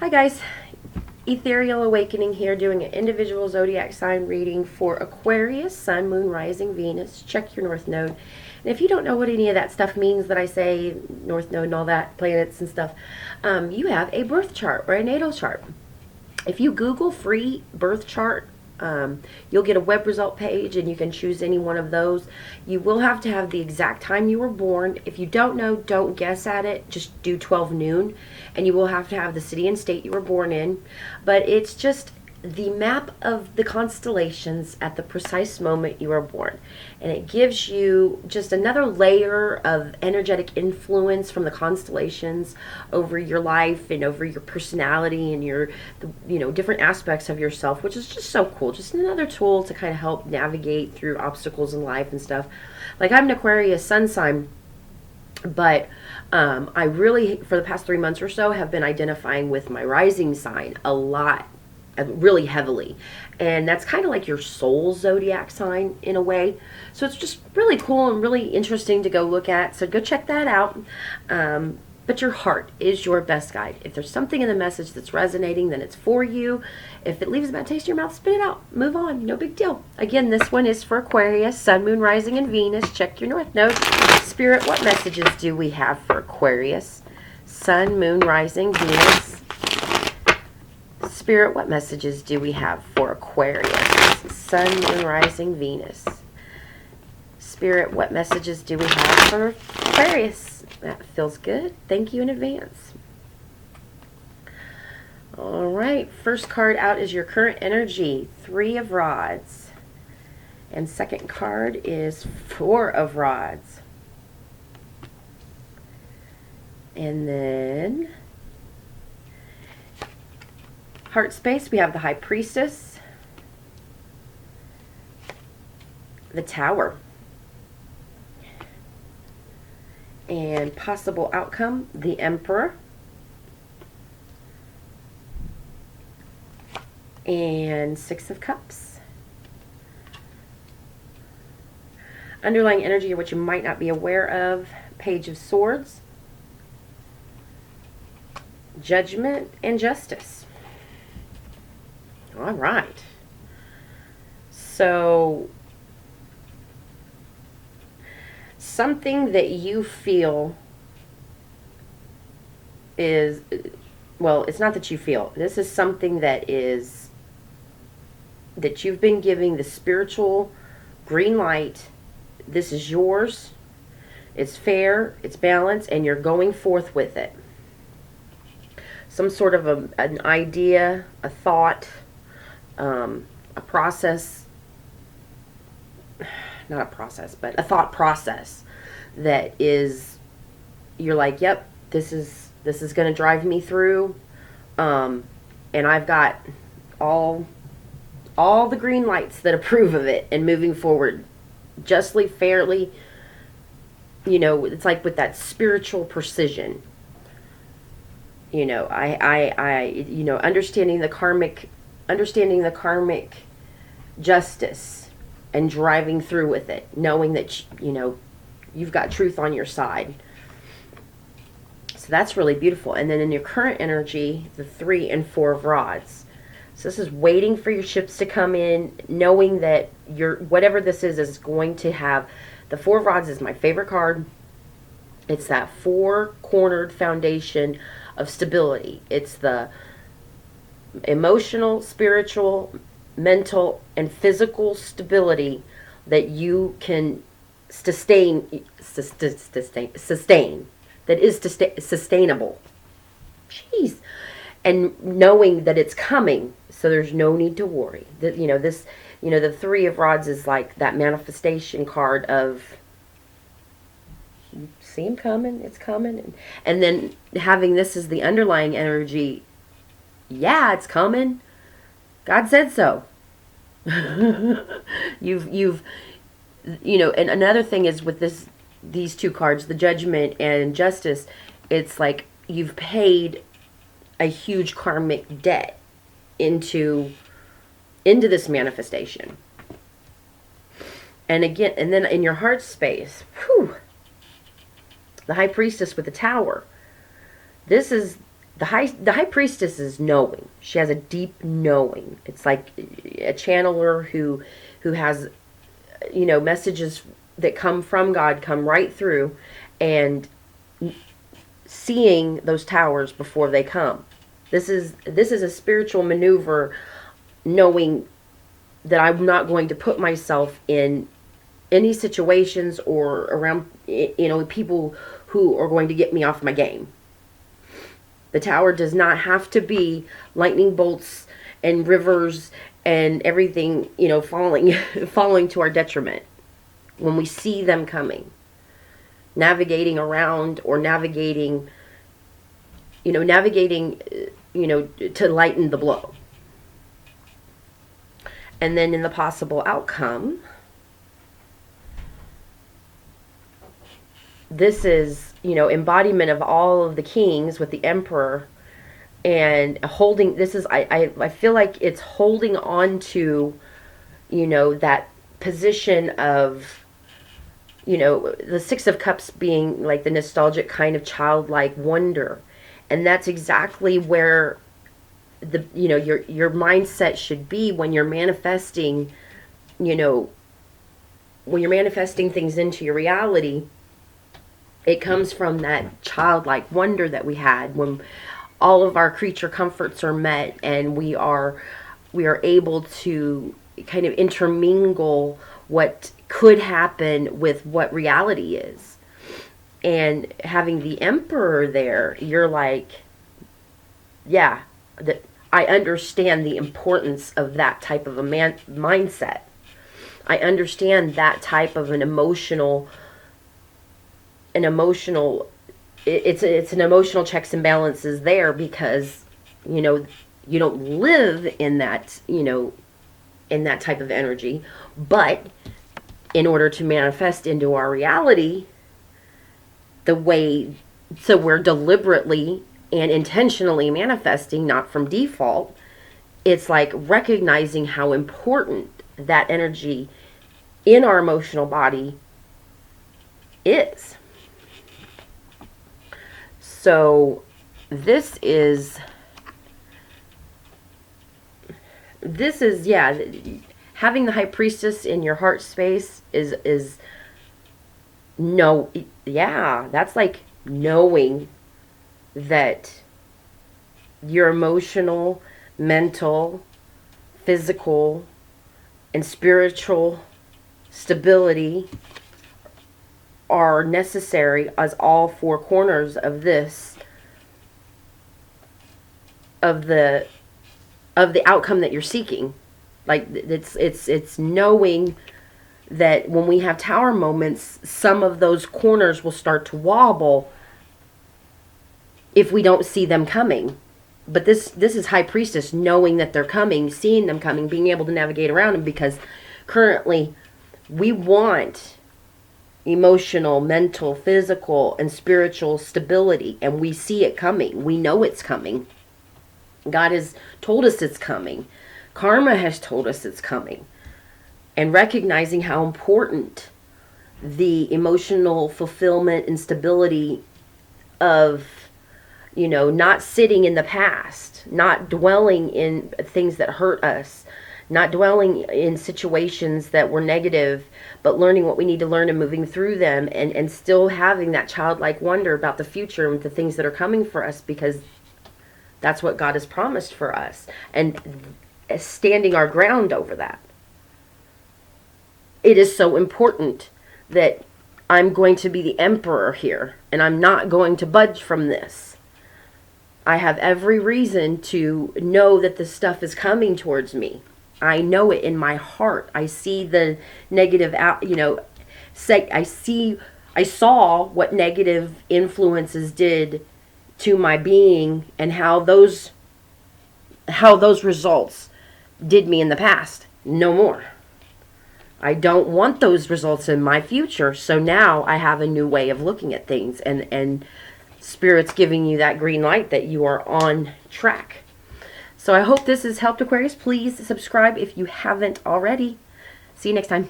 Hi guys, Ethereal Awakening here, doing an individual zodiac sign reading for Aquarius, Sun, Moon, Rising, Venus. Check your North Node. And if you don't know what any of that stuff means that I say, North Node and all that, planets and stuff, you have a birth chart or a natal chart. If you Google free birth chart, you'll get a web result page and you can choose any one of those. You will have to have the exact time you were born. If you don't know, don't guess at it. Just do 12 noon. And you will have to have the city and state you were born in. But it's just the map of the constellations at the precise moment you were born. And it gives you just another layer of energetic influence from the constellations over your life and over your personality and your, different aspects of yourself, which is just so cool. Just another tool to kind of help navigate through obstacles in life and stuff. Like, I'm an Aquarius sun sign, but I really, for the past 3 months or so, have been identifying with my rising sign a lot, really heavily. And that's kind of like your soul zodiac sign in a way. So it's just really cool and really interesting to go look at. So go check that out. But your heart is your best guide. If there's something in the message that's resonating, then it's for you. If it leaves a bad taste in your mouth, spit it out. Move on. No big deal. Again, this one is for Aquarius, Sun, Moon, Rising, and Venus. Check your North Node. Spirit, what messages do we have for Aquarius? Sun, Moon, Rising, Venus. Spirit, what messages do we have for Aquarius? Sun, Moon, Rising, Venus. Spirit, what messages do we have for Aquarius? That feels good. Thank you in advance. All right, first card out is your current energy, 3 of Rods. And second card is 4 of Rods. And then heart space, we have the High Priestess, the Tower, and possible outcome, the Emperor, and 6 of Cups. Underlying energy, which you might not be aware of, Page of Swords, Judgment, and Justice. All right. So something that you feel is, well, it's not that you feel. This is something that you've been giving the spiritual green light. This is yours. It's fair, it's balanced, and you're going forth with it. Some sort of an idea, a thought, a process, not a process, but a thought process that is, you're like, yep, this is going to drive me through, and I've got all the green lights that approve of it and moving forward justly, fairly. It's like with that spiritual precision. Understanding the karmic justice and driving through with it, knowing that, you've got truth on your side. So that's really beautiful. And then in your current energy, the 3 and 4 of Rods. So this is waiting for your ships to come in, knowing that whatever this is going to have, the 4 of Rods is my favorite card. It's that 4-cornered foundation of stability. It's the emotional, spiritual, mental, and physical stability that you can sustain, that is sustainable. Jeez. And knowing that it's coming, so there's no need to worry. That the 3 of Rods is like that manifestation card of, you see him coming, it's coming. And then having this as the underlying energy, yeah, it's coming. God said so. you've and another thing is with these 2 cards, the Judgment and Justice, it's like you've paid a huge karmic debt into this manifestation. And again, and then in your heart space, whew, the High Priestess with the Tower. This is the high priestess is knowing. She has a deep knowing. It's like a channeler who has, messages that come from God come right through, and seeing those towers before they come. This is a spiritual maneuver, knowing that I'm not going to put myself in any situations or around, people who are going to get me off my game. The tower does not have to be lightning bolts and rivers and everything, falling falling to our detriment. When we see them coming, navigating around, or navigating to lighten the blow. And then in the possible outcome, this is, embodiment of all of the kings with the emperor, and holding, this is, I feel like it's holding on to, that position of, the Six of Cups being like the nostalgic kind of childlike wonder. And that's exactly where the, your mindset should be when you're manifesting, when you're manifesting things into your reality. It comes from that childlike wonder that we had when all of our creature comforts are met, and we are able to kind of intermingle what could happen with what reality is. And having the emperor there, you're like, yeah, that I understand the importance of that type of a mindset. I understand that type of an emotional, it's an emotional checks and balances there, because you don't live in that, in that type of energy. But in order to manifest into our reality the way, so we're deliberately and intentionally manifesting, not from default. It's like recognizing how important that energy in our emotional body is. So this is, yeah, having the high priestess in your heart space is no, yeah, that's like knowing that your emotional, mental, physical, and spiritual stability are necessary as all four corners of this, of the outcome that you're seeking. Like it's knowing that when we have tower moments, some of those corners will start to wobble if we don't see them coming. But this is high priestess, knowing that they're coming, seeing them coming, being able to navigate around them, because currently we want emotional, mental, physical, and spiritual stability, and we see it coming. We know it's coming. God has told us it's coming. Karma has told us it's coming. And recognizing how important the emotional fulfillment and stability of, not sitting in the past, not dwelling in things that hurt us, not dwelling in situations that were negative, but learning what we need to learn and moving through them, and still having that childlike wonder about the future and the things that are coming for us, because that's what God has promised for us, and standing our ground over that. It is so important that I'm going to be the emperor here, and I'm not going to budge from this. I have every reason to know that this stuff is coming towards me. I know it in my heart. I see the negative out, I saw what negative influences did to my being, and how those results did me in the past. No more. I don't want those results in my future. So now I have a new way of looking at things, and Spirit's giving you that green light that you are on track. So I hope this has helped, Aquarius. Please subscribe if you haven't already. See you next time.